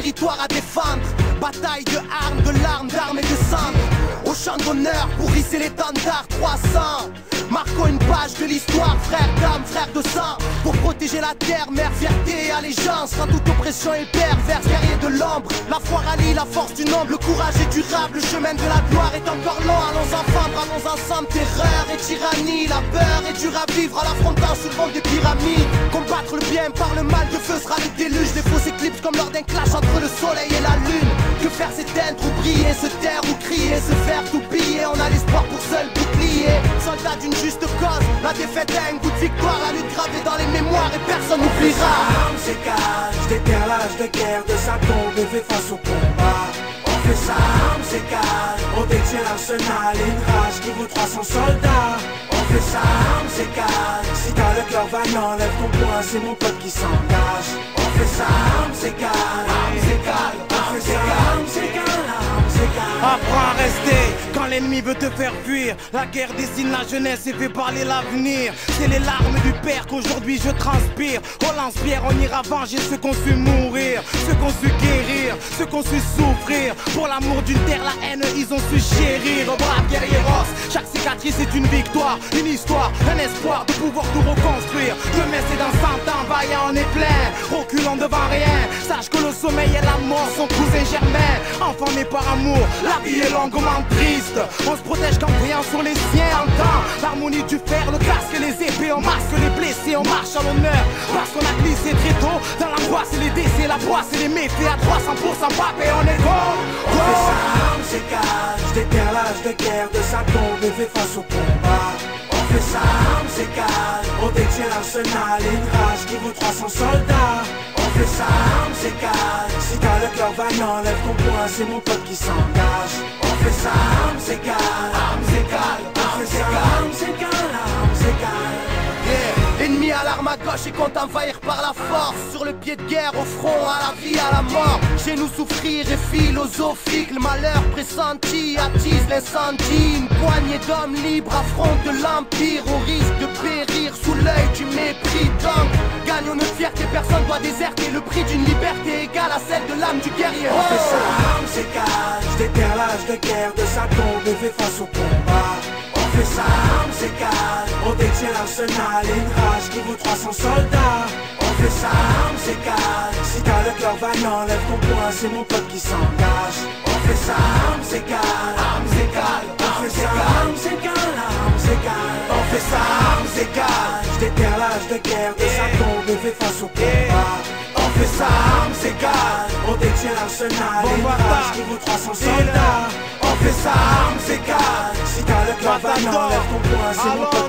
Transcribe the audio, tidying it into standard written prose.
territoire à défendre. Bataille de armes, de larmes, d'armes et de cendres. Au champ d'honneur pour hisser l'étendard 300. Marquons une page de l'histoire, frère d'âme, frère de sang. Pour protéger la terre, mère, fierté et allégeance. Quand toute oppression est perverse, guerrier de l'ombre. La foi rallie la force du nombre, le courage est durable. Le chemin de la gloire est encore long. Allons enfants, bravons ensemble, terreur et tyrannie. La peur est dure à vivre en l'affrontant sous le vent des pyramides. Combattre le bien par le mal, de feu sera le déluge. Des fausses éclipses comme lors d'un clash entre le soleil et la lune. Que faire s'éteindre ou briller, se taire ou crier, se faire tout piller. On a l'espoir pour seul bouclier. Soldat d'une juste cause, la défaite a un goût de victoire. La lutte gravée dans les mémoires et personne n'oubliera. Armes s'écale, déterre l'âge de guerre de sa tombe et fait face au combat. On fait ça, armes s'écale, on détient l'arsenal et une rage qui vaut 300 soldats. On fait ça, armes s'écale, si t'as le cœur vaillant, lève ton poing, c'est mon pote qui s'engage. On fait ça, armes s'écale, armes s'écale, on fait ça, armes s'écale, armes s'écale. Apprends à rester quand l'ennemi veut te faire fuir. La guerre dessine la jeunesse et fait parler l'avenir. C'est les larmes du père qu'aujourd'hui je transpire. Au lance-pierre on ira venger ceux qu'on su mourir, ceux qu'on su guérir, ceux qu'on su souffrir. Pour l'amour d'une terre, la haine ils ont su chérir. Brave guerrieros, chaque cicatrice est une victoire, une histoire, un espoir de pouvoir tout reconstruire. Demain c'est dans 100 ans, vaillant on est plein, reculant devant rien. Sache que le sommeil et la mort sont cousins germains. Enfant né par amour, la vie est longuement triste. On se protège qu'en priant sur les siens. Entend l'harmonie du fer, le casque et les épées. On masque les blessés, on marche à l'honneur. Parce qu'on a glissé très tôt dans l'angoisse et les décès, la poisse et les méfaits à 300% pape et on est go. On fait ça, armes s'écale, déterre l'âge de guerre de sa tombe et fait face au combat. On fait ça, armes s'écale, on détient l'arsenal et une rage qui vaut 300 soldats. On fait ça, armes s'écale, si t'as le cœur vaillant, lève ton poing, c'est mon pote qui s'engage. On fait ça, armes s'écale, armes s'écale, on fait ça, armes s'écale, armes s'écale. Ennemi à l'arme à gauche et compte envahir par la force. Sur le pied de guerre, au front, à la vie, à la mort. Chez nous souffrir est philosophique. Le malheur pressenti attise l'incendie. Une poignée d'hommes libres affrontent l'empire. Au risque de périr sous l'œil du mépris. Donc, gagnons notre fierté, personne doit déserter. Le prix d'une liberté égale à celle de l'âme du guerrier. On fait ça, armes s'écale, déterre l'âge de guerre de sa tombe et fait face au combat. On fait ça, armes s'écale, on détient l'arsenal et une rage qui vaut 300 soldats. On fait ça, armes s'écale, si t'as le cœur vaillant, lève ton poing, c'est mon pote qui s'engage. On fait ça, armes s'écale, armes égale, on fait ça, armes égale, armes égale. On fait ça, armes égale, déterre l'âge de guerre de sa tombe et fait face au combat. On fait ça, armes égale, on détient l'arsenal et une rage qui vaut 300 soldats. On fait ça, armes égale, si t'as le cœur vaillant, lève ton poing, c'est mon pote